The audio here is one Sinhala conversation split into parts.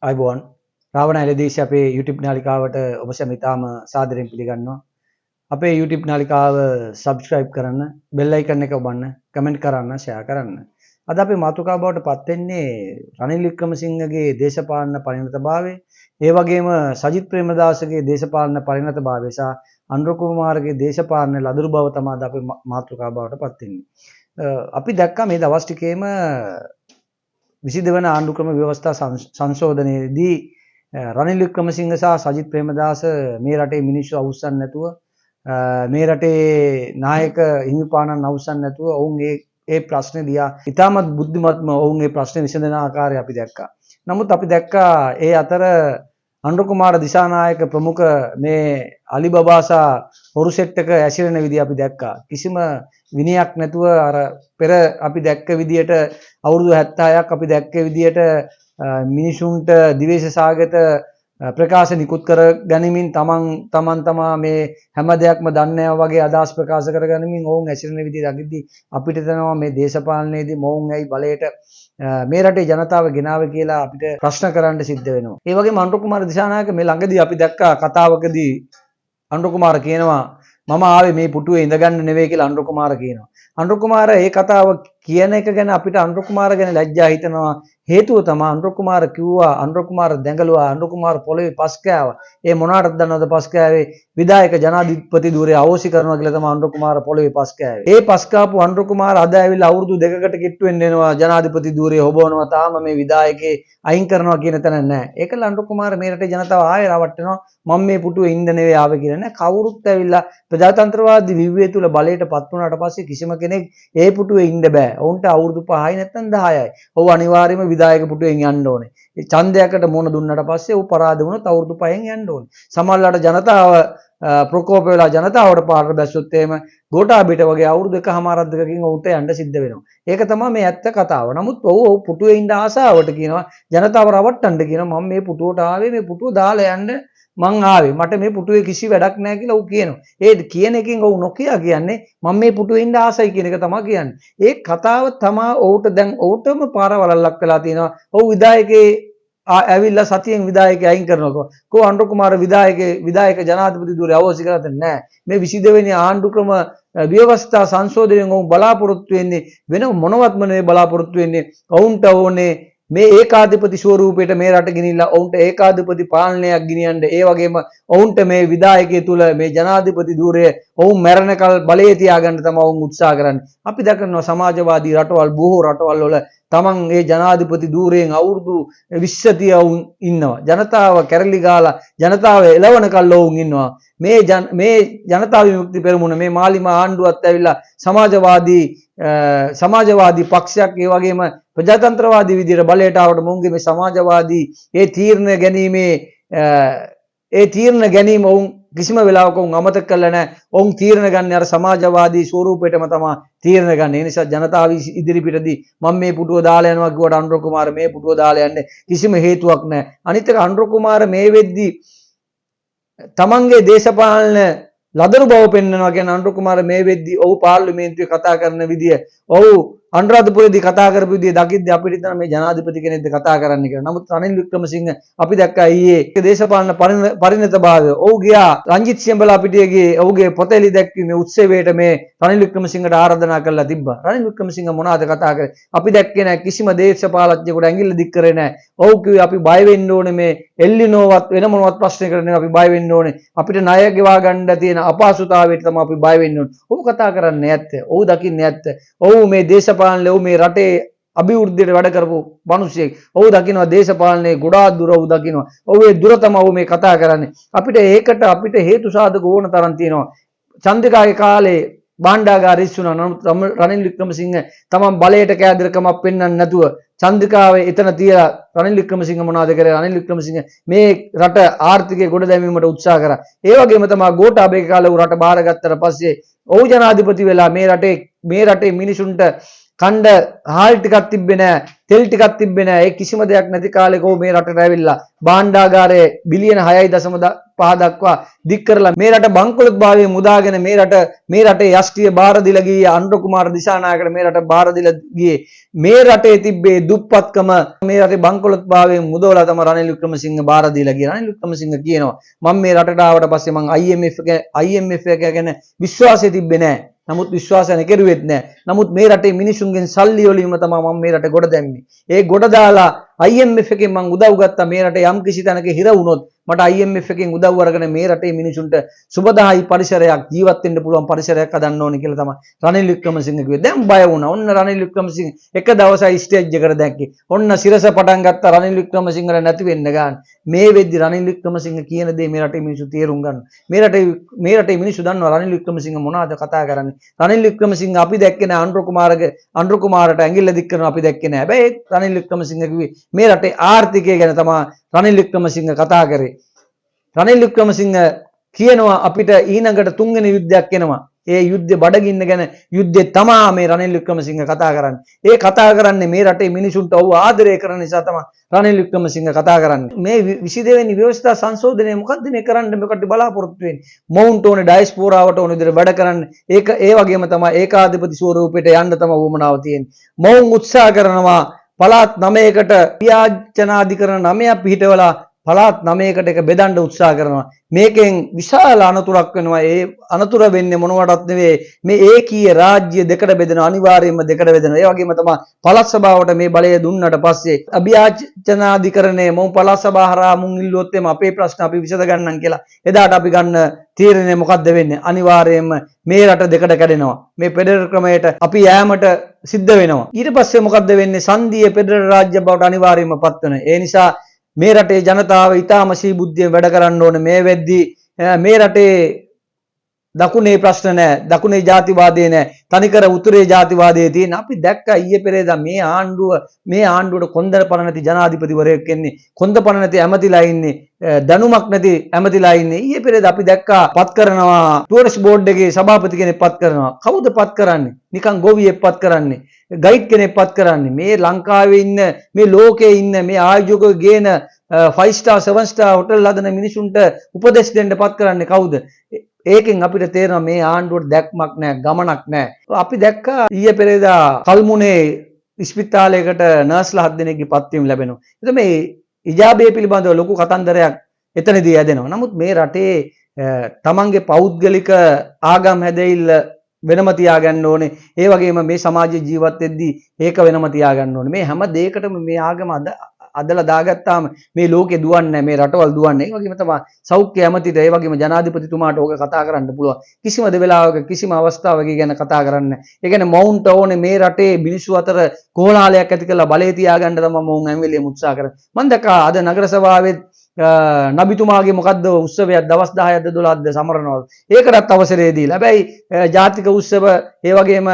අයිබෝන් රාවණ එලදේශ අපේ YouTube නාලිකාවට ඔබ සැම ඉතාම සාදරයෙන් පිළිගන්නවා. අපේ YouTube නාලිකාව subscribe කරන්න, bell icon එක ඔබන්න, comment කරන්න, share කරන්න. අද අපේ මාතෘකාව බවට පත් වෙන්නේ රනිල් වික්‍රමසිංහගේ දේශපාලන පරිණතභාවය, ඒ වගේම සජිත් ප්‍රේමදාසගේ දේශපාලන පරිණතභාවය සහ අනුර කුමාරගේ දේශපාලන ලදරු බව තමයි අද අපේ මාතෘකාව බවට පත් වෙන්නේ. අපි දැක්කා මේ දවස් ටිකේම 22 වන ආණ්ඩුක්‍රම ව්‍යවස්ථා සංශෝධනයේදී රනිල් වික්‍රමසිංහ සහ සජිත් ප්‍රේමදාස මේ රටේ මිනිස්සු අවුස්සන්නේ නැතුව මේ රටේ නායක හිමිපාණන් අවුස්සන්නේ නැතුව ඔවුන් ඒ ප්‍රශ්නේ දිහා ඉතාමත් බුද්ධිමත්ම ඔවුන් ඒ ප්‍රශ්නේ විසඳන ආකාරය අපි දැක්කා. නමුත් අපි දැක්කා ඒ අතර අනුර කුමාර දිසානායක ප්‍රමුඛ මේ අලි බබාසා හොරු සෙට් එක ඇසිරෙන විදිහ අපි දැක්කා. කිසිම විනයක් නැතුව අර පෙර අපි දැක්ක විදියට අවුරුදු 76ක් අපි දැක්ක විදියට මිනිසුන්ට දිවේශ සාගත ප්‍රකාශ නිකුත් කර ගනිමින් තමා මේ හැම දෙයක්ම දන්නේ වගේ අදහස් ප්‍රකාශ කර ගනිමින් ඔවුන් ඇසිරෙන විදිහ දකිද්දී අපිට තනවා මේ දේශපාලනයේදී මොවුන් ඇයි බලයට මේ රටේ ජනතාව ගෙනාව කියලා අපිට ප්‍රශ්න කරන්න සිද්ධ වෙනවා. ඒ වගේම අනුර කුමාර දිසානායක මේ ළඟදී අපි දැක්කා කතාවකදී අනුර කුමාර කියනවා මම ආවේ මේ පුටුවේ ඉඳගන්න නෙවෙයි කියලා අනුර කුමාර කියනවා. අනුර කුමාර ඒ කතාව කියන එක ගැන අපිට අනුර කුමාර ගැන ලැජ්ජා හිතෙනවා. හේතුව තමයි අනුර කුමාර කිව්වා, අනුර කුමාර දැඟලුවා, අනුර කුමාර පොළවේ පස් කෑවා. ඒ මොනකටද දන්නවද පස් කෑවේ? විධායක ජනාධිපති ධූරය අවශ්‍ය කරනවා කියලා තමයි අනුර කුමාර පොළවේ පස් කෑවේ. ඒ පස් කාපු අනුර කුමාර අද ඇවිල්ලා අවුරුදු 2කට කිට්ටු වෙන්න එනවා ජනාධිපති ධූරය හොබවනවා. තාම මේ විධායකේ අයින් කරනවා කියන තැන නැහැ. ඒකල අනුර කුමාර මේ රටේ ජනතාව ආයෙ රවට්ටනවා. මම මේ පුටුවේ ඉන්න නෙවෙයි ආවේ කියලා නෑ. කවුරුත් ඇවිල්ලා ප්‍රජාතන්ත්‍රවාදී විව්වේ තුල බලයට පත් වුණාට පස්සේ කිසිම කෙනෙක් ඒ පුටුවේ ඉන්න බෑ. ඔවුන්ට අවුරුදු 5යි නැත්නම් 10යි. ඔව් අනිවාර්යයෙන්ම විධායක පුටුවෙන් යන්න ඕනේ. ඒ ඡන්දයකට මොන දුන්නාට පස්සේ ඌ පරාද වුණොත් අවුරුදු 5න් යන්න ඕනේ. සමහරවිට ජනතාව ප්‍රකෝප වෙලා ජනතාවට පාරට බැස්සොත් එහෙම ගෝඨාභයට වගේ අවුරුදු 1.5 දෙකකින් ඌට යන්න සිද්ධ වෙනවා. ඒක තමයි මේ ඇත්ත කතාව. නමුත් ඔව් පුටුවේ ඉන්න ආසාවට කියනවා ජනතාව රවට්ටන්න කියනවා මම මේ පුටුවට ආවේ මේ පුටුව දාලා යන්න මං ආවේ මට මේ පුටුවේ කිසි වැඩක් නැහැ කියලා ඌ කියනවා. ඒ කියන එකෙන් ඌ නොකිය කියන්නේ මම මේ පුටුවේ ඉන්න ආසයි කියන එක තමයි කියන්නේ. ඒ කතාව තමයි ඌට දැන් ඌටම පාරවලල්ලක් වෙලා තියෙනවා. ඌ විධායකේ ඇවිල්ලා සතියෙන් විධායකය අයින් කරනවා. කො අනුර කුමාර විධායක ජනාධිපති ධූරය අවශ්‍ය කරන්නේ නැහැ. මේ 22 වෙනි ආණ්ඩුක්‍රම ව්‍යවස්ථා සංශෝධනයෙන් ඔවුන් බලාපොරොත්තු වෙන්නේ වෙන මොනවත්ම නෙවෙයි බලාපොරොත්තු වෙන්නේ. ඔවුන්ට ඕනේ මේ ඒකාධිපති ස්වරූපයට මේ රට ගෙනිලා ඔවුන්ට ඒකාධිපති පාලනයක් ගෙනියන්න. ඒ වගේම ඔවුන්ට මේ විධායකයේ තුල මේ ජනාධිපති ධූරය ඔවුන් මැරෙනකල් බලයේ තියාගන්න තමයි ඔවුන් උත්සාහ කරන්නේ. අපි දකිනවා සමාජවාදී රටවල් බොහෝ රටවල් වල තමන් ඒ ජනාධිපති ධූරයෙන් අවුරුදු 20 වුන් ඉන්නවා. ජනතාව කැරලි ගාලා ජනතාව එළවන කල් වුන් ඉන්නවා. මේ ජනතා විමුක්ති පෙරමුණ මේ මාලිමා ආණ්ඩුවත් ඇවිල්ලා සමාජවාදී පක්ෂයක් ඒ වගේම ප්‍රජාතන්ත්‍රවාදී විදිහට බලයට ආවට මොන්ගේ මේ සමාජවාදී ඒ තීරණ ගැනීම වුන් කිසිම වෙලාවක උන් අමතක කළා නැහැ. ඔවුන් තීරණ ගන්න අර සමාජවාදී ස්වරූපයටම තමයි තීරණ ගන්න. ඒ නිසා ජනතාව ඉදිරිපිටදී මම මේ පුටුව දාලා යනවා කිව්වට අනුර කුමාර මේ පුටුව දාලා යන්නේ කිසිම හේතුවක් නැහැ. අනිත් එක අනුර කුමාර මේ වෙද්දී තමන්ගේ දේශපාලන ලදරු බව පෙන්වනවා කියන්නේ අනුර කුමාර මේ වෙද්දී ඔහු පාර්ලිමේන්තුවේ කතා කරන විදිය ඔහු අනුරාධපුරයේදී කතා කරපු විදිය දකිද්දී අපිට හිතෙනවා මේ ජනාධිපති කෙනෙක්ද කතා කරන්න කියලා. නමුත් රනිල් වික්‍රමසිංහ අපි දැක්කා ඊයේ දේශපාලන පරිණතභාවය. ඔහු ගියා රංජිත් සියඹලා පිටියේගේ ඔහුගේ පොතේලි දැක්වීමේ උත්සවයට මේ රනිල් වික්‍රමසිංහට ආරාධනා කරලා තිබ්බා. රනිල් වික්‍රමසිංහ මොනවද කතා කරේ? අපි දැක්කේ නැහැ කිසිම දේශපාලඥයෙකුට ඇඟිල්ල දික් කරේ නැහැ. ඔහු කිව්වේ අපි බය වෙන්න ඕනේ මේ එල්ලිනෝවත් වෙන මොනවත් ප්‍රශ්නයකට නෙවෙයි අපි බය වෙන්න ඕනේ. අපිට ණය ගෙවා ගන්න තියෙන අපහසුතාවයට තමයි අපි බය වෙන්න ඕනේ. ඔහු කතා කරන්නේ ඇත්ත. ඔහු දකින්නේ ඇත්ත. ඔහු මේ දේශපාලනයේ මේ රටේ අභිවෘද්ධියට වැඩ කරපු මිනිස්සෙක්. ඔහු දකිනවා දේශපාලනයේ ගොඩාක් දුර ඔහු දකිනවා. ඔහුගේ දුර තමයි ඔහු මේ කතා කරන්නේ. අපිට හේතු සාධක ඕන තරම් තියෙනවා. චන්ද්‍රිකාගේ කාලේ භාණ්ඩාගාරය ඉස්සුණා. නමුත් රනිල් වික්‍රමසිංහ තමන් බලයට කෑදරකමක් පෙන්වන්න නැතුව චන්ද්‍රිකාවේ එතන තියලා රනිල් වික්‍රමසිංහ මොනවද කරේ? රනිල් වික්‍රමසිංහ මේ රට ආර්ථිකය ගොඩ දැමීමට උත්සාහ කරා. ඒ වගේම තමයි ගෝඨාභය කාලේ රට බාරගත්තට පස්සේ ඔහු ජනාධිපති වෙලා මේ රටේ මිනිසුන්ට කණ්ඩ හාල් ටිකක් තිබ්බේ නැහැ. තෙල් ටිකක් තිබ්බේ නැහැ. ඒ කිසිම දෙයක් නැති කාලෙක මේ රටට ඇවිල්ලා භාණ්ඩාගාරයේ බිලියන 6.5 දක්වා දික් කරලා මේ රට බංකොලොත් භාවයේ මුදාගෙන මේ රටේ යෂ්ටිය බාර දීලා ගියේ අනුර කුමාර දිසානායකට මේ රට බාර දීලා ගියේ මේ රටේ තිබ්බේ දුප්පත්කම මේ රටේ බංකොලොත් භාවයෙන් මුදවලා තම රනිල් වික්‍රමසිංහ බාර දීලා ගියා. රනිල් වික්‍රමසිංහ කියනවා මම මේ රටට ආවට පස්සේ මම IMF එක ගැන විශ්වාසය තිබ්බේ නැහැ. නමුත් විශ්වාසය කෙරුවෙත් නැහැ. නමුත් මේ රටේ මිනිසුන්ගෙන් සල්ලි වලින්ම තමයි මම මේ රට ගොඩ දැම්මේ. ඒ ගොඩ දාලා IMF එකෙන් මම උදව් ගත්තා මේ රටේ යම් කිසි තැනක හිර වුණොත් මට IMF එකෙන් උදව් අරගෙන මේ රටේ මිනිසුන්ට සුබදායි පරිසරයක් ජීවත් වෙන්න පුළුවන් පරිසරයක් හදන්න ඕනේ කියලා තමයි රනිල් වික්‍රමසිංහ කිව්වේ. දැන් බය වුණා. ඔන්න රනිල් වික්‍රමසිංහ එක දවසයි ස්ටේජ් එකට දැක්කේ. ඔන්න සිරස පටන් ගත්ත රනිල් වික්‍රමසිංහට නැති වෙන්න ගන්න. මේ වෙද්දි රනිල් වික්‍රමසිංහ කියන දේ මේ රටේ මිනිස්සු තේරුම් ගන්න. මේ රටේ මිනිස්සු දන්නවා රනිල් වික්‍රමසිංහ මොනවද කතා කරන්නේ. රනිල් වික්‍රමසිංහ අපි දැක්කේ නෑ අනුර කුමාරට ඇඟිල්ල දික් කරනවා අපි දැක්කේ නෑ. හැබැයි රනිල් වික්‍රමසිංහ කිව්වේ මේ රටේ ආර්ථිකය ගැන තමයි රනිල් වික්‍රමසිංහ කතා කරේ. රනිල් වික්‍රමසිංහ කියනවා අපිට ඊළඟට තුන්වෙනි යුද්ධයක් එනවා. ඒ යුද්ධේ බඩගින්න ගැන යුද්ධේ තමා මේ රනිල් වික්‍රමසිංහ කතා කරන්නේ. ඒ කතා කරන්නේ මේ රටේ මිනිසුන්ට ඔව් ආදරය කරන නිසා තමයි රනිල් වික්‍රමසිංහ කතා කරන්නේ. මේ 22 වෙනි ව්‍යවස්ථා සංශෝධනය මොකද්ද මේ කරන්න මේකට බලාපොරොත්තු වෙන්නේ? මොවුන්ට ඕනේ ඩයස්පෝරාවට ඕනේ විදිහට වැඩ කරන්න. ඒක ඒ වගේම තමයි ඒකාධිපති ස්වරූපයට යන්න තමයි වුමනාව තියෙන්නේ. මොවුන් උත්සාහ කරනවා පළාත් 9කට ව්‍යාජනාධිකරණ 9ක් පිහිටවලා පළාත් 9කට එක බෙදන්න උත්සාහ කරනවා. මේකෙන් විශාල අනතුරක් වෙනවා. ඒ අනතුර වෙන්නේ මොනවටත් නෙවෙයි මේ ඒකීය රාජ්‍ය දෙකට බෙදෙනවා. අනිවාර්යයෙන්ම දෙකට බෙදෙනවා. ඒ වගේම තමයි පළාත් සභාවට මේ බලය දුන්නට පස්සේ අභියාචනාධිකරණය මොම් පළාත් සභාව හරහා මුන් ඉල්ලුවොත් එම අපේ ප්‍රශ්න අපි විසඳ ගන්නම් කියලා. එදාට අපි ගන්න තීරණය මොකද්ද වෙන්නේ? අනිවාර්යයෙන්ම මේ රට දෙකට කැඩෙනවා. මේ පෙඩරල් ක්‍රමයට අපි යෑමට සිද්ධ වෙනවා. ඊට පස්සේ මොකද්ද වෙන්නේ? සංධීය පෙඩරල් රාජ්‍ය බවට අනිවාර්යයෙන්ම පත් වෙනවා. ඒ නිසා මේ රටේ ජනතාව ඊටාම සීබුද්ධියෙන් වැඩ කරන්න ඕනේ. මේ වෙද්දී මේ රටේ දකුණේ ප්‍රශ්න නැහැ. දකුණේ ජාතිවාදය නැහැ. තනිකර උතුරේ ජාතිවාදයේ තියෙන අපි දැක්කා ඊයේ පෙරේදා මේ ආණ්ඩුවට කොන්දපණ නැති ජනාධිපතිවරයෙක් එන්නේ. කොන්දපණ නැති ඇමතිලා ඉන්නේ. දැනුමක් නැති ඇමතිලා ඉන්නේ. ඊයේ පෙරේදා අපි දැක්කා පත් කරනවා ටුවරිස්ට් බෝඩ් එකේ සභාපති කෙනෙක් පත් කරනවා. කවුද පත් කරන්නේ? නිකන් ගොවියෙක් පත් කරන්නේ. ගයිඩ් කෙනෙක් පත් කරන්නේ. මේ ලංකාවේ ඉන්න මේ ලෝකයේ ඉන්න මේ ආයෝජකයෝ ගේන 5 star 7 star හොටල් හදන මිනිසුන්ට උපදෙස් දෙන්න පත් කරන්නේ කවුද? ඒකෙන් අපිට තේරෙනවා මේ ආණ්ඩුවට දැක්මක් නැහැ, ගමනක් නැහැ. අපි දැක්කා ඊයේ පෙරේදා කල්මුනේ ස්පිතාලයකට නර්ස්ලා 7 දෙනෙක්ගේ පත්වීම ලැබෙනවා. එතකොට මේ ඉජාබේ පිළිබඳව ලොකු කතන්දරයක් එතනදී ඇදෙනවා. නමුත් මේ රටේ තමන්ගේ පෞද්ගලික ආගම් හැදෙයිල්ල වෙනම තියාගන්න ඕනේ. ඒ වගේම මේ සමාජයේ ජීවත් වෙද්දී ඒක වෙනම තියාගන්න ඕනේ. මේ හැම දෙයකටම මේ ආගම අදලා දාගත්තාම මේ ලෝකේ දුවන්නේ මේ රටවල් දුවන්නේ. ඒ වගේම තමයි සෞඛ්‍ය ඇමතිට ඒ වගේම ජනාධිපතිතුමාට ඕක කතා කරන්න පුළුවන්. කිසිම වෙලාවක කිසිම අවස්ථාවක ගැන කතා කරන්න. ඒ කියන්නේ මොවුන්ට ඕනේ මේ රටේ මිනිස්සු අතර කොහොලාලයක් ඇති කරලා බලය තියාගන්න තමයි මොවුන් හැම වෙලේම උත්සාහ කරන්නේ. මම දැක්කා අද නගර සභාවේ නබිතුමාගේ මොකද්ද උත්සවයක් දවස් 10ක්ද 12ක්ද සමරනවලු. ඒකටත් අවසරය දීලා. හැබැයි ජාතික උත්සව ඒ වගේම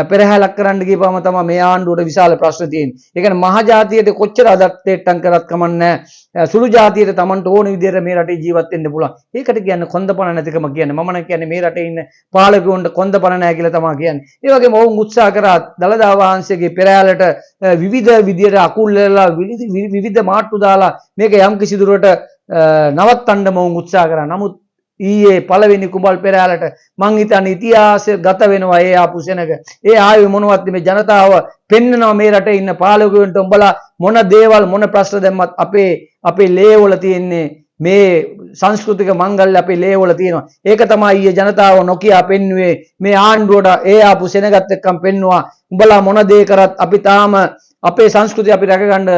පෙරහැලක් කරන්න ගියපම තමයි මේ ආණ්ඩුවට විශාල ප්‍රශ්න තියෙන්නේ. ඒ කියන්නේ මහ ජාතියට කොච්චර අදට්ටම් කරත් කමන්නේ සුළු ජාතියට Tamanට ඕන විදිහට මේ රටේ ජීවත් වෙන්න පුළුවන්. ඒකට කියන්නේ කොන්දපණ නැතිකම කියන්නේ. මම නම් කියන්නේ මේ රටේ ඉන්න පාලකයන්ට කොන්දපණ නැහැ කියලා තමයි කියන්නේ. ඒ වගේම ඔවුන් උත්සාහ කරා දළදා වහන්සේගේ පෙරහැලට විවිධ විදිහට අකුල් වෙලා විවිධ මාට්ටු දාලා මේක යම් කිසි දුරට නවත්තන්න ඔවුන් උත්සාහ කරා. නමුත් ඊයේ පළවෙනි කුඹල් පෙරහැලට මං හිතන්නේ ඉතිහාසය ගත වෙනවා ඒ ආපු සෙනග. ඒ ආවේ මොනවත් මේ ජනතාව පෙන්නනවා මේ රටේ ඉන්න පාලකයන්ට උඹලා මොන දේවල් මොන ප්‍රශ්න දැම්මත් අපේ ලේවල තියෙන්නේ මේ සංස්කෘතික මංගල්‍ය අපේ ලේවල තියෙනවා. ඒක තමයි ඊයේ ජනතාව නොකියා පෙන්නුවේ මේ ආණ්ඩුවට ඒ ආපු සෙනගත් එක්කම් පෙන්නවා. උඹලා මොන දේ කරත් අපි තාම අපේ සංස්කෘතිය අපි රැකගන්න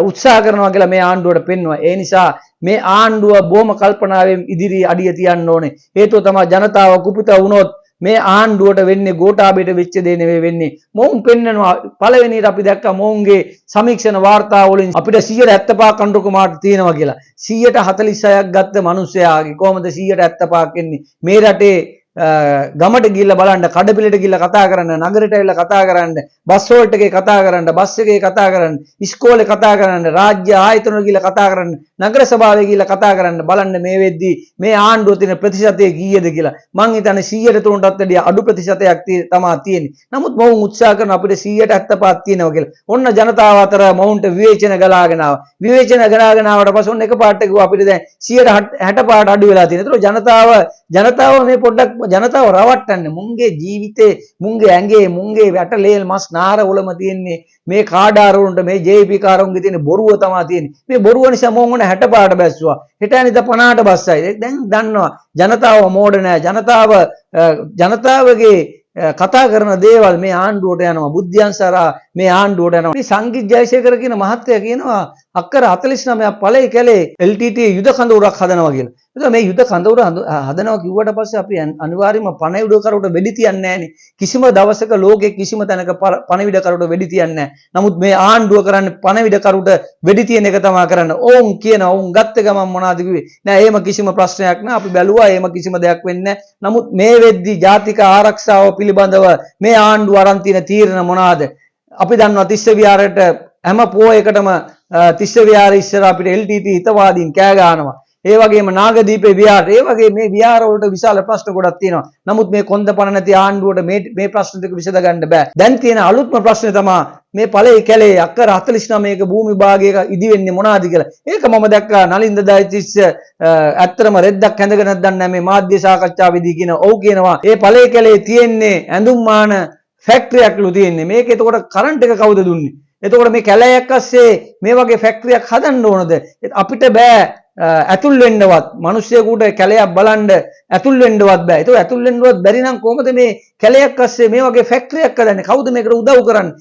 උත්සාහ කරනවා කියලා මේ ආණ්ඩුවට පෙන්වනවා. ඒ නිසා මේ ආණ්ඩුව බොහොම කල්පනාවෙන් ඉදිරි අඩිය තියන්න ඕනේ. හේතුව තමයි ජනතාව කුපිත වුණොත් මේ ආණ්ඩුවට වෙන්නේ ගෝඨාභයට වෙච්ච දේ නෙවෙයි වෙන්නේ. මොවුන් පෙන්නනවා පළවෙනියට අපි දැක්කා මොවුන්ගේ සමීක්ෂණ වාර්තා වලින් අපිට 175ක් අනුර කුමාරට තියෙනවා කියලා. 146ක් ගත්ත මිනිස්සයාගේ කොහොමද 175ක් එන්නේ? මේ රටේ ගමට ගිහිල්ලා බලන්න, කඩපිලට ගිහිල්ලා කතා කරන්න, නගරයට ඇවිල්ලා කතා කරන්න, බස් හෝල්ට් එකේ කතා කරන්න, බස් එකේ කතා කරන්න, ඉස්කෝලේ කතා කරන්න, රාජ්‍ය ආයතන වල ගිහිල්ලා කතා කරන්න, නගර සභාවේ ගිහිල්ලා කතා කරන්න. බලන්න මේ වෙද්දී මේ ආණ්ඩුව තියෙන ප්‍රතිශතය කීයද කියලා. මං හිතන්නේ 100%ටත් වැඩිය අඩු ප්‍රතිශතයක් තමයි තියෙන්නේ. නමුත් මොවුන් උත්සාහ කරන අපිට 175ක් තියෙනවා කියලා. ඔන්න ජනතාව අතර මොවුන්ට විවේචන ගලාගෙන ආවා. විවේචන ගලාගෙන ආවට පස්සේ ඔන්න එකපාරට කිව්වා අපිට දැන් 165ට අඩු වෙලා තියෙනවා. ඒතකොට ජනතාව මේ පොඩ්ඩක් ජනතාව රවට්ටන්නේ. මුන්ගේ ජීවිතේ, මුන්ගේ ඇඟේ, මුන්ගේ වැටලේල් මස් නාර උලම තියෙන්නේ මේ කාඩාරුන්ට, මේ JP කාරුන්ගේ තියෙන බොරුව තමයි තියෙන්නේ. මේ බොරුව නිසා මොන් 65ට බැස්සුවා. හෙට අනිත් 50ට බස්සයි. දැන් දන්නවා ජනතාව මෝඩ නෑ. ජනතාවගේ කතා කරන දේවල් මේ ආණ්ඩුවට යනවා. බුද්ධ්‍යංශරා මේ ආණ්ඩුවට යනවා. මේ සංගීත් ජයසේකර කියන මහත්තයා කියනවා අක්කර 49ක් ඵලයේ කැලේ LTT යුද කඳවුරක් හදනවා කියලා. එතකොට මේ යුද කඳවුර හදනවා කිව්වට පස්සේ අපි අනිවාර්යයෙන්ම පණවිඩ කරුවට වෙඩි තියන්නේ නැහනේ. කිසිම දවසක ලෝකේ කිසිම තැනක පණවිඩ කරුවට වෙඩි තියන්නේ නැහැ. නමුත් මේ ආණ්ඩුව කරන්නේ පණවිඩ කරුවට වෙඩි තියන එක තමයි කරන්නේ. ඕන් කියනවා ඕන් ගත්ත ගමන් මොනවද කිව්වේ? නෑ එහෙම කිසිම ප්‍රශ්නයක් නෑ. අපි බැලුවා එහෙම කිසිම දෙයක් වෙන්නේ නැහැ. නමුත් මේ වෙද්දි ජාතික ආරක්ෂාව පිළිබඳව මේ ආණ්ඩුව අරන් තියෙන තීරණ මොනවාද? අපි දන්නවා තිස්ස විහාරයට හැම පොයකටම තිස්ස විහාරය ඉස්සර අපිට LTT හිතවාදීන් කෑ ගහනවා. ඒ වගේම නාගදීපේ විහාර, ඒ වගේ මේ විහාර වලට විශාල ප්‍රශ්න ගොඩක් තියෙනවා. නමුත් මේ කොන්දපණ නැති ආණ්ඩුවට මේ ප්‍රශ්න දෙක විසඳ ගන්න බෑ. දැන් තියෙන අලුත්ම ප්‍රශ්නේ තමයි මේ ඵලයේ කැලේ අක්කර 49ක භූමි භාගයක ඉදි වෙන්නේ මොනවාද කියලා. ඒක මම දැක්කා නලින්ද දයතිස්ස ඇත්තටම රෙද්දක් හැඳගෙන නැද්දන් නැහැ මේ මාධ්‍ය සාකච්ඡාවේදී කියන ඔව් කියනවා. ඒ ඵලයේ කැලේ තියෙන්නේ ඇඳුම් මාන ෆැක්ටරියක්ලු තියෙන්නේ. මේක එතකොට කරන්ට් එක කවුද දුන්නේ? එතකොට මේ කැලයක් අස්සේ මේ වගේ ෆැක්ටරියක් හදන්න ඕනද? අපිට බෑ ඇතුල් වෙන්නවත්. මිනිස්සුයෙකුට කැලයක් බලන්න ඇතුල් වෙන්නවත් බෑ. ඒක ඇතුල් වෙන්නවත් බැරි නම් කොහොමද මේ කැලයක් අස්සේ මේ වගේ ෆැක්ටරියක් හදන්නේ? කවුද මේකට උදව් කරන්නේ?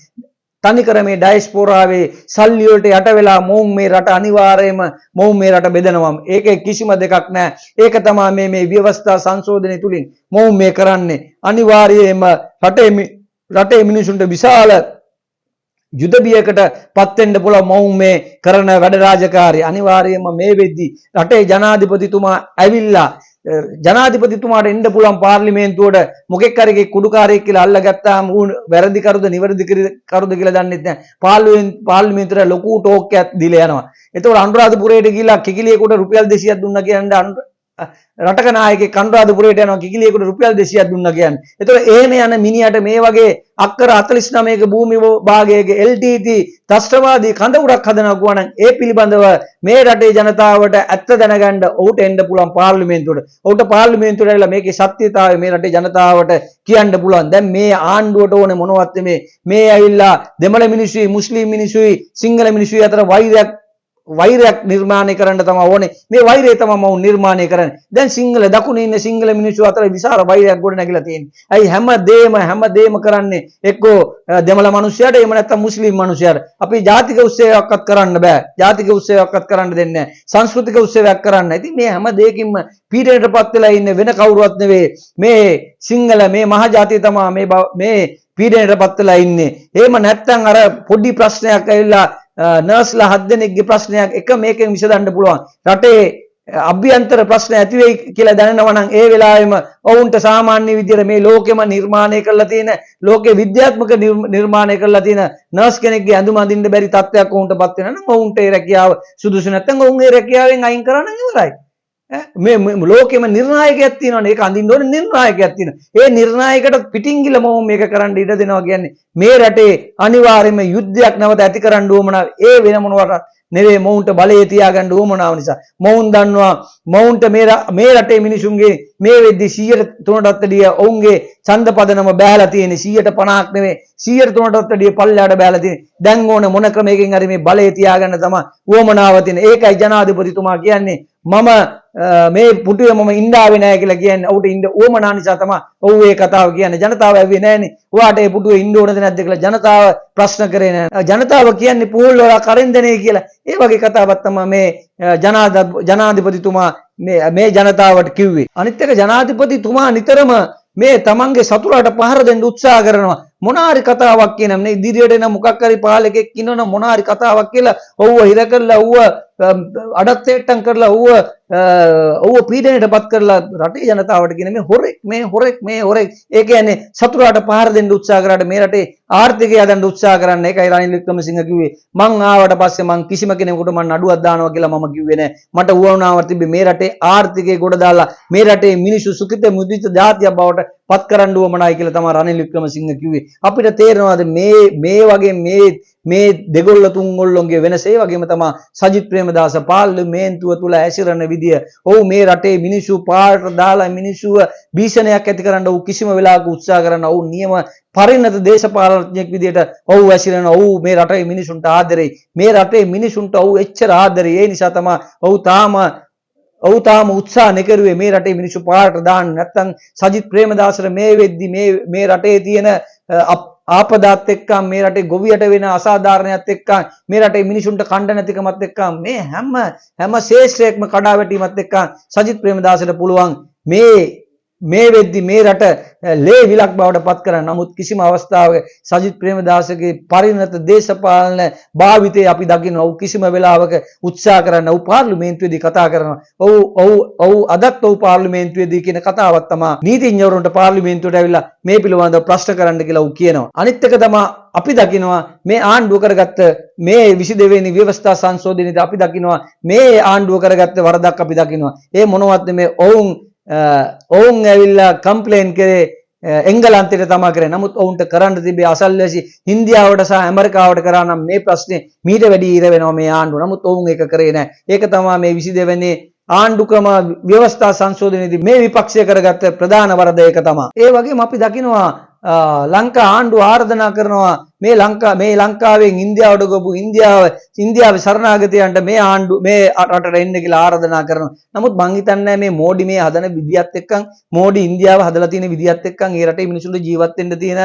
තනිකර මේ ඩයස්පෝරාවේ සල්ලි වලට යට වෙලා මොවුන් මේ රට අනිවාර්යයෙන්ම මොවුන් මේ රට බෙදනවා. ඒකේ කිසිම දෙකක් නැහැ. ඒක තමයි මේ ව්‍යවස්ථා සංශෝධනය තුලින් මොවුන් මේ කරන්නේ. අනිවාර්යයෙන්ම රටේ මිනිසුන්ට විශාල යුද බියකට පත් වෙන්න පුළුවන් මොවුන් මේ කරන වැඩ රාජකාරී. අනිවාර්යයෙන්ම මේ වෙද්දී රටේ ජනාධිපතිතුමා ඇවිල්ලා ජනාධිපතිතුමාට එන්න පුළුවන් පාර්ලිමේන්තුවට මොකෙක් හරි කුඩුකාරයෙක් කියලා අල්ලගත්තාම ඌ වැරදි කරුද නිවැරදි කරුද කියලා දන්නෙත් නැහැ. පාර්ලිමේන්තුවේ ලොකු ටෝක් එකක් දීලා යනවා. එතකොට අනුරාධපුරයට ගිහිල්ලා කිකිලියෙකුට රුපියල් 200ක් දුන්නා කියන්නේ රටක නායකයෙක් අනුරාධපුරයට යනවා කිකිලියෙකුට රුපියල් 200ක් දුන්නා කියන්නේ. එතකොට එහෙම යන මිනිහට මේ වගේ අක්කර 49ක භූමි භාගයක LTT ත්‍රස්තවාදී කඳවුරක් හදනවා කියනනම් ඒ පිළිබඳව මේ රටේ ජනතාවට ඇත්ත දැනගන්න ඔහුට එන්න පුළුවන් පාර්ලිමේන්තුවට. ඔහුට පාර්ලිමේන්තුවට ඇවිල්ලා මේකේ සත්‍යතාවය මේ රටේ ජනතාවට කියන්න පුළුවන්. දැන් මේ ආණ්ඩුවට ඕනේ මොනවත් මේ ඇවිල්ලා දෙමළ මිනිස්සුයි මුස්ලිම් මිනිස්සුයි සිංහල මිනිස්සුයි අතර වෛරයක් නිර්මාණය කරන්න තමයි ඕනේ. මේ වෛරය තමයි මම නිර්මාණය කරන්නේ. දැන් සිංහල දකුණේ ඉන්න සිංහල මිනිස්සු අතර විශාල වෛරයක් ගොඩ නැගිලා තියෙන්නේ. ඇයි හැමදේම කරන්නේ එක්කෝ දෙමළ මිනිස්සුන්ට එහෙම නැත්නම් මුස්ලිම් මිනිස්සුන්ට. අපි ජාතික උත්සවයක්වත් කරන්න බෑ. ජාතික උත්සවයක්වත් කරන්න දෙන්නේ නැහැ. සංස්කෘතික උත්සවයක් කරන්න. ඉතින් මේ හැම දෙයකින්ම පීඩනයටපත් වෙලා ඉන්නේ වෙන කවුරුවත් නෙවෙයි. මේ සිංහල මේ මහජාතිය තමයි මේ පීඩනයටපත් වෙලා ඉන්නේ. එහෙම නැත්නම් අර පොඩි ප්‍රශ්නයක් ඇවිල්ලා නර්ස්ලා 7 දෙනෙක්ගේ ප්‍රශ්නයක් එක මේකෙන් විසඳන්න පුළුවන්. රටේ අභ්‍යන්තර ප්‍රශ්න ඇති වෙයි කියලා දැනනවා නම් ඒ වෙලාවෙම ඔවුන්ට සාමාන්‍ය විදියට මේ ලෝකෙම නිර්මාණය කරලා තියෙන ලෝකේ විද්‍යාත්මක නිර්මාණය කරලා තියෙන නර්ස් කෙනෙක්ගේ ඇඳුම අඳින්න බැරි තත්ත්වයක් ඔවුන්ටපත් වෙනවා නම් ඔවුන්ට ඒ රැකියාව සුදුසු නැත්නම් ඔවුන් ඒ රැකියාවෙන් අයින් කරා නම් ඉවරයි. මේ ලෝකෙම නිර්ණායකයක් තියෙනවනේ. ඒක අඳින්න ඕනේ නිර්ණායකයක් තියෙනවා. ඒ නිර්ණායකට පිටින් ගිල මොවුන් මේක කරන්න ඉඩ දෙනවා කියන්නේ මේ රටේ අනිවාර්යයෙන්ම යුද්ධයක් නැවත ඇති කරන්න උවමනා ඒ වෙන මොනවට නෙවෙයි මොවුන්ට බලය තියාගන්න උවමනාව නිසා. මොවුන් දන්නවා මොවුන්ට මේ රටේ මිනිසුන්ගේ මේ වෙද්දි 103ටත් වැඩිය ඔවුන්ගේ ඡන්ද පදනම බෑලා තියෙන්නේ 150ක් නෙවෙයි 103ටත් වැඩිය පල්ලයට බෑලා තියෙන්නේ. දැන් ඕන මොන ක්‍රමයකින් හරි මේ බලය තියාගන්න තමයි උවමනාව තියෙන්නේ. ඒකයි ජනාධිපතිතුමා කියන්නේ මම මේ පුටුවේ මම ඉඳාවේ නැහැ කියලා කියන්නේ. ඔහුට ඉන්න උවමනා නිසා තමයි ඔහු ඒ කතාව කියන්නේ. ජනතාව ඇව්වේ නැහනේ. ඔයාට මේ පුටුවේ ඉන්න ඕනද නැද්ද කියලා ජනතාව ප්‍රශ්න කරේ නැහැ. ජනතාව කියන්නේ පූල් වල කරෙන්දනේ කියලා. ඒ වගේ කතාවක් තමයි මේ ජනාධිපතිතුමා මේ ජනතාවට කිව්වේ. අනිත් එක ජනාධිපතිතුමා නිතරම මේ තමන්ගේ සතුරාට පහර දෙන්න උත්සාහ කරනවා. මොනාරි කතාවක් කියන මේ ඉදිරියට එන මොකක් හරි පාලකෙක් ඉන්නවනම් මොනාරි කතාවක් කියලා ඔව්ව හිර කරලා ඔව්ව අඩත්තේට්ටම් කරලා ඔව්ව පීඩනයටපත් කරලා රටේ ජනතාවට කියන මේ හොරෙක් ඒ කියන්නේ සතුරාට පහර දෙන්න උත්සාහ කරාට මේ රටේ ආර්ථිකය හදන්න උත්සාහ කරන්න. ඒකයි රනිල් වික්‍රමසිංහ කිව්වේ මං ආවට පස්සේ මං කිසිම කෙනෙකුට මං නඩුවක් දානවා කියලා මම කිව්වේ නෑ. මට උවමනාවක් තිබ්බේ මේ රටේ ආර්ථිකය ගොඩ දාලා මේ රටේ මිනිස්සු සුඛිත මුදිත ජාතියක් බවට පත් කරන්න උවමනයි කියලා තමයි රනිල් වික්‍රමසිංහ කිව්වේ. අපිට තේරෙනවාද මේ වගේ මේ දෙගොල්ල තුන්ගොල්ලොන්ගේ වෙනස ඒ වගේම තමයි සජිත් ප්‍රේමදාස පාර්ලිමේන්තුව තුල ඇසිරෙන විදිය. ඔව් මේ රටේ මිනිස්සු පාට දාලා මිනිස්සුව භීෂණයක් ඇති කරන්න ඔව් කිසිම වෙලාවක උත්සාහ කරන ඔව් නියම පරිණත දේශපාලනඥයෙක් විදියට ඔව් ඇසිරෙන ඔව් මේ රටේ මිනිසුන්ට ආදරෙයි. මේ රටේ මිනිසුන්ට ඔව් එච්චර ආදරෙයි. ඒ නිසා තමයි ඔව් තාම උත්සාහ නෙකරුවේ මේ රටේ මිනිස්සු පාට දාන්න. නැත්තම් සජිත් ප්‍රේමදාසට මේ වෙද්දි මේ රටේ තියෙන ආපදාත් එක්ක මේ රටේ ගොවියට වෙන අසාධාරණයත් එක්ක මේ රටේ මිනිසුන්ට කණ්ඩ නැතිකමත් එක්ක මේ හැම ශේෂ්ත්‍රයක්ම කඩා වැටීමත් එක්ක සජිත් ප්‍රේමදාසට පුළුවන් මේ වෙද්දි මේ රට ලේ විලක් බවට පත් කරන්න. නමුත් කිසිම අවස්ථාවක සජිත් ප්‍රේමදාසගේ පරිණත දේශපාලන භාවිතය අපි දකින්න කිසිම වෙලාවක උත්සාහ කරන්න පාර්ලිමේන්තුවේදී කතා කරනවා. ඔව් අදත් පාර්ලිමේන්තුවේදී කියන කතාවක් තමයි නීතිඥවරුන්ට පාර්ලිමේන්තුවට ඇවිල්ලා මේ පිළිබඳව ප්‍රශ්න කරන්න කියලා කියනවා. අනිත් එක තමයි අපි දකිනවා මේ ආණ්ඩුව කරගත්ත මේ 22 වෙනි ව්‍යවස්ථා සංශෝධනයේදී අපි දකිනවා මේ ආණ්ඩුව කරගත්ත වරදක් අපි දකිනවා. ඒ මොනවද මේ ඔවුන් ඇවිල්ලා කම්ප්ලේන් කරේ එංගලන්තයට තමයි කරේ. නමුත් ඔවුන්ට කරන්න තිබේ අසල්වැසි ඉන්දියාවට සහ ඇමරිකාවට කරා නම් මේ ප්‍රශ්නේ මීට වැඩි ඉර වෙනවා මේ ආණ්ඩුව. නමුත් ඔවුන් ඒක කරේ නැහැ. ඒක තමයි මේ 22 වෙනි ආණ්ඩුක්‍රම ව්‍යවස්ථා සංශෝධනයේදී මේ විපක්ෂය කරගත්ත ප්‍රධාන වරද ඒක තමයි. ඒ වගේම අපි දකිනවා ලංකා ආණ්ඩුව ආරාධනා කරනවා මේ ලංකාවෙන් ඉන්දියාවට ගොපු ඉන්දියාවේ සරණාගතයන්ට මේ ආණ්ඩුව මේ රටට එන්න කියලා ආරාධනා කරනවා. නමුත් මං හිතන්නේ මේ මෝඩි මේ හදන විදියත් එක්කන් මෝඩි ඉන්දියාව හදලා තියෙන විදියත් එක්කන් ඒ රටේ මිනිසුන්ට ජීවත් වෙන්න තියෙන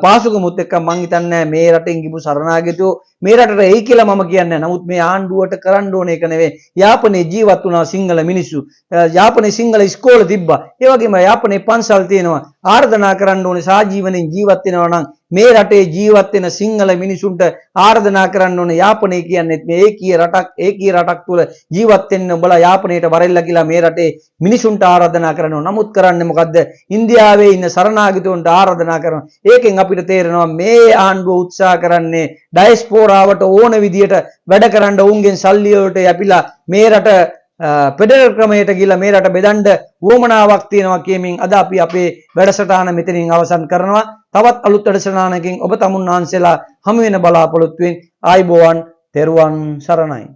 පාසුකමුත් එක්කන් මං හිතන්නේ මේ රටෙන් ගිහපු සරණාගතයෝ මේ රටට එයි කියලා මම කියන්නේ. නමුත් මේ ආණ්ඩුවට කරන්න ඕන එක නෙවෙයි. යාපනයේ ජීවත් වුණා සිංහල මිනිස්සු. යාපනයේ සිංහල ඉස්කෝල තිබ්බා. ඒ වගේම යාපනයේ පන්සල් තියෙනවා. ආරාධනා කරන්න ඕනේ සාජීවණයෙන් ජීවත් වෙනවා නම් මේ රටේ ජීවත් වෙන සිංහල මිනිසුන්ට ආරාධනා කරන්න ඕනේ. යාපනය කියන්නේ මේ ඒකීය රටක් තුල ජීවත් වෙන්න උඹලා යාපනයට වරෙල්ලා කියලා මේ රටේ මිනිසුන්ට ආරාධනා කරනවා. නමුත් කරන්නේ මොකද්ද? ඉන්දියාවේ ඉන්න සරණාගතයන්ට ආරාධනා කරනවා. ඒකෙන් අපිට තේරෙනවා මේ ආණ්ඩුව උත්සාහ කරන්නේ ඩයස්පෝරාවට ඕන විදියට වැඩ කරන්න ඔවුන්ගෙන් සල්ලි වලට යැපිලා මේ රට පෙඩරල් ක්‍රමයට ගිහිල්ලා මේ රට බෙදන්න උවමනාවක් තියෙනවා කියමින් අද අපි අපේ වැඩසටහන මෙතනින් අවසන් කරනවා. තවත් අලුත් වැඩසටහනකින් ඔබ තමුන් වහන්සේලා හමු වෙන බලාපොරොත්තු වෙමින් ආයිබෝවන් තෙරුවන් සරණයි.